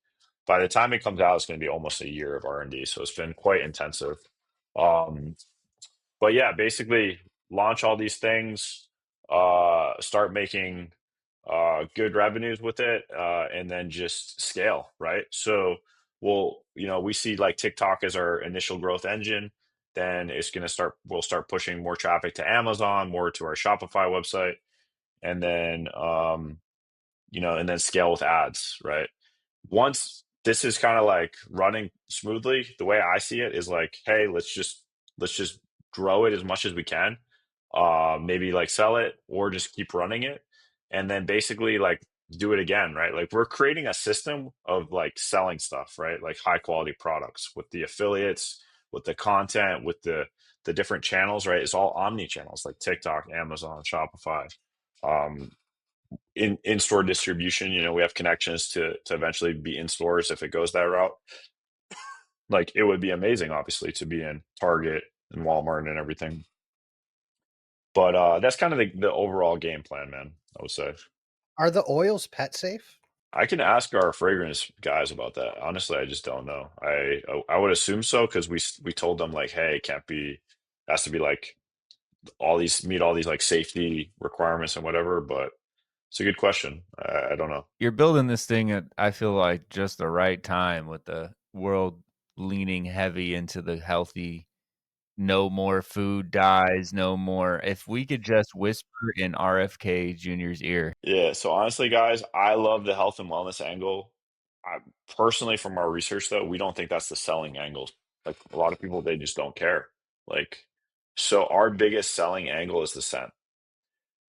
by the time it comes out, it's going to be almost a year of R&D. So it's been quite intensive. Um, but yeah, basically launch all these things, start making good revenues with it, and then just scale, right? So we see like TikTok as our initial growth engine. Then we'll start pushing more traffic to Amazon, more to our Shopify website, and then and then scale with ads, right? Once this is kind of like running smoothly, the way I see it is like, hey, let's just grow it as much as we can. Maybe like sell it or just keep running it, and then basically like do it again, right? Like we're creating a system of like selling stuff, right? Like high quality products with the affiliates, with the content, with the different channels, right? It's all omni channels like TikTok, Amazon, Shopify. Um, in-store distribution, we have connections to eventually be in stores if it goes that route. Like it would be amazing, obviously, to be in Target and Walmart and everything. But that's kind of the overall game plan, man, I would say. Are the oils pet safe? I can ask our fragrance guys about that. Honestly, I just don't know. I would assume so because we told them like, hey, it can't be, has to be like meet all these like safety requirements and whatever. But it's a good question. I don't know. You're building this thing at, I feel like, just the right time with the world leaning heavy into the healthy, no more food dyes, no more. If we could just whisper in RFK Jr.'s ear. Yeah, so honestly, guys, I love the health and wellness angle. I personally, from our research, though, we don't think that's the selling angle. Like a lot of people, they just don't care. Like, so our biggest selling angle is the scent.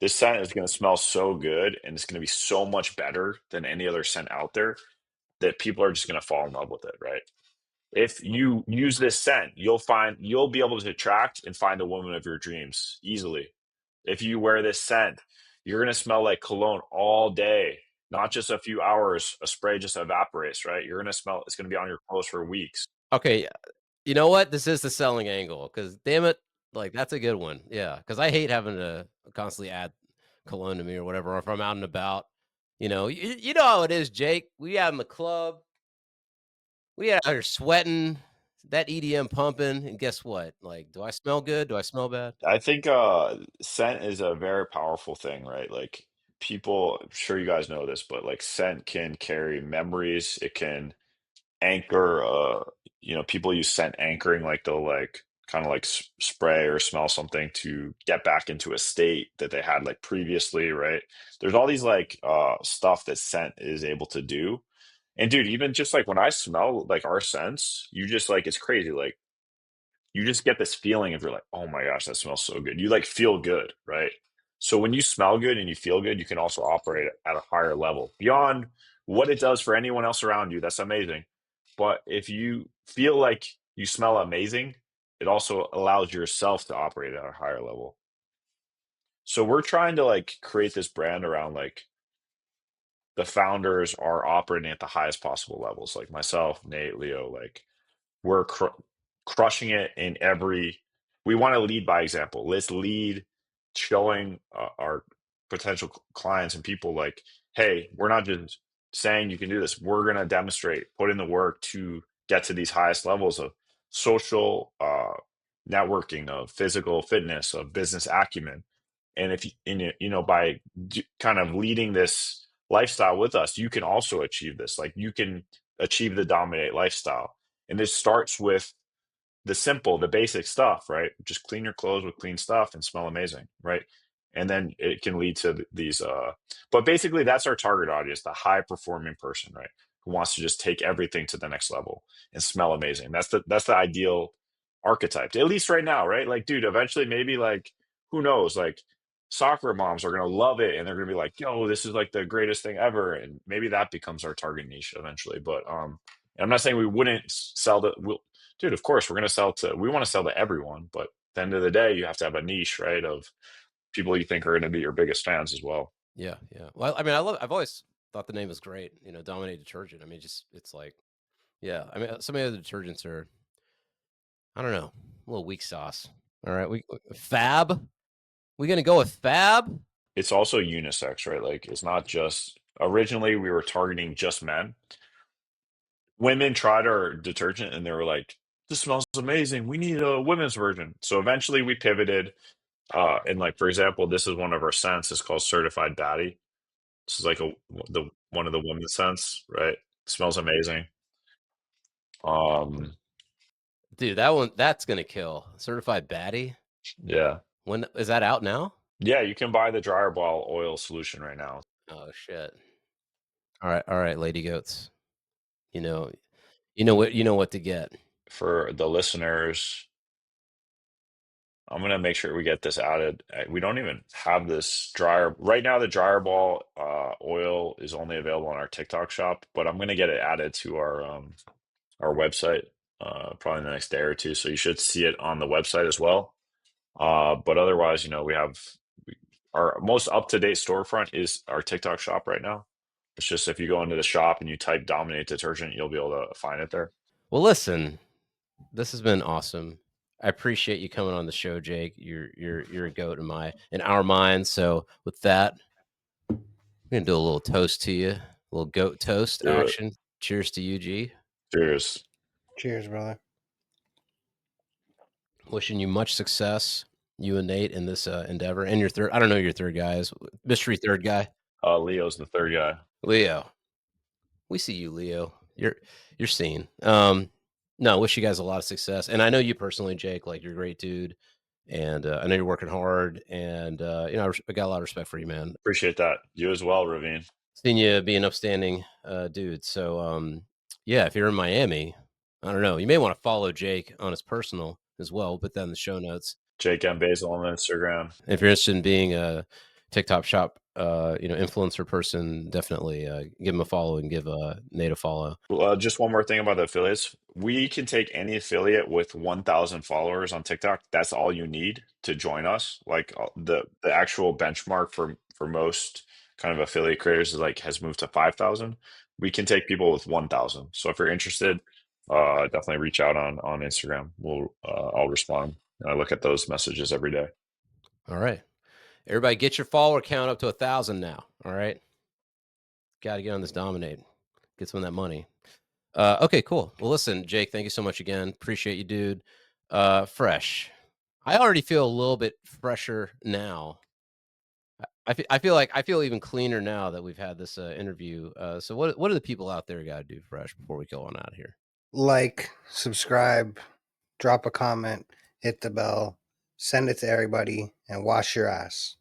This scent is going to smell so good, and it's going to be so much better than any other scent out there that people are just going to fall in love with it, right? If you use this scent, you'll be able to attract and find the woman of your dreams easily. If you wear this scent, you're gonna smell like cologne all day, not just a few hours. A spray just evaporates, right? You're gonna smell. It's gonna be on your clothes for weeks. okay, you know what? This is the selling angle because damn it, like that's a good one. Yeah, because I hate having to constantly add cologne to me or whatever, or if I'm out and about. You know how it is, Jake. We out in the club. We out here sweating, that EDM pumping, and guess what? Like, do I smell good? Do I smell bad? I think scent is a very powerful thing, right? Like people, I'm sure you guys know this, but like scent can carry memories. It can anchor. People use scent anchoring, like they'll like kind of like spray or smell something to get back into a state that they had like previously, right? There's all these like stuff that scent is able to do. And dude, even just like when I smell like our scents, you just like it's crazy. Like you just get this feeling of you're like, oh my gosh, that smells so good. You like feel good, right? So when you smell good and you feel good, you can also operate at a higher level beyond what it does for anyone else around you. That's amazing. But if you feel like you smell amazing, it also allows yourself to operate at a higher level. So we're trying to like create this brand around like the founders are operating at the highest possible levels, like myself, Nate, Leo, like we're crushing it in every. We want to lead by example. Let's lead, showing our potential clients and people like, hey, we're not just saying you can do this. We're going to demonstrate, put in the work to get to these highest levels of social networking, of physical fitness, of business acumen. And if by kind of leading this lifestyle with us, you can also achieve this. Like you can achieve the dominate lifestyle. And this starts with the simple, the basic stuff, right? Just clean your clothes with clean stuff and smell amazing, right? And then it can lead to these but basically that's our target audience, the high performing person, right? Who wants to just take everything to the next level and smell amazing. That's the ideal archetype, at least right now, right? Like, dude, eventually maybe like who knows, like soccer moms are gonna love it and they're gonna be like, yo, this is like the greatest thing ever. And maybe that becomes our target niche eventually. But and I'm not saying we wouldn't sell to dude, of course we want to sell to everyone, but at the end of the day, you have to have a niche, right? Of people you think are going to be your biggest fans as well. Yeah, yeah. Well, I mean, I've always thought the name was great. Dominate Detergent. I mean, just it's like, yeah. I mean, some of the detergents are, I don't know, a little weak sauce. All right, we Fab. We gonna go with Fab? It's also unisex, right? Like it's not just originally we were targeting just men. Women tried our detergent and they were like, this smells amazing. We need a women's version. So eventually we pivoted. And like for example, this is one of our scents. It's called Certified Baddie. This is like the one of the women's scents, right? Smells amazing. Um, Dude, that's gonna kill. Certified Baddie. yeah. When is that out now? Yeah, you can buy the dryer ball oil solution right now. Oh shit. All right, lady goats. You know, you know what to get. For the listeners, I'm gonna make sure we get this added. We don't even have this dryer right now. The dryer ball oil is only available on our TikTok shop, but I'm gonna get it added to our website probably in the next day or two. So you should see it on the website as well. But otherwise, we have our most up to date storefront is our TikTok shop right now. It's just if you go into the shop and you type Dominate Detergent, you'll be able to find it there. Well, listen, this has been awesome. I appreciate you coming on the show, Jake. You're a goat in our minds. So with that, we're gonna do a little toast to you, a little goat toast Do it. action. Cheers to you, G. Cheers. Cheers, brother. Wishing you much success, you and Nate, in this endeavor. And your third, I don't know who your third guy is, mystery third guy, Leo's the third guy. Leo. We see you, Leo. You're seen. No, wish you guys a lot of success. And I know you personally, Jake. Like you're a great dude, and I know you're working hard. And I got a lot of respect for you, man. Appreciate that. You as well, Ravine. Seen you be an upstanding dude. So yeah, if you're in Miami, I don't know. You may want to follow Jake on his personal as well. We'll put that in the show notes. Jake M. Basil on Instagram. If you're interested in being a TikTok shop, influencer person, definitely give him a follow and give Nate a follow. Just one more thing about the affiliates. We can take any affiliate with 1,000 followers on TikTok. That's all you need to join us. Like the actual benchmark for most kind of affiliate creators is like has moved to 5,000. We can take people with 1,000. So if you're interested, definitely reach out on Instagram. I'll respond. I look at those messages every day. All right. Everybody get your follower count up to 1,000 now. All right. Got to get on this Dominate. Get some of that money. Okay, cool. Well, listen, Jake, thank you so much again. Appreciate you, dude. Fresh. I already feel a little bit fresher now. I feel even cleaner now that we've had this interview. So what do the people out there got to do, Fresh, before we go on out of here? Like, subscribe, drop a comment, hit the bell, send it to everybody, and wash your ass.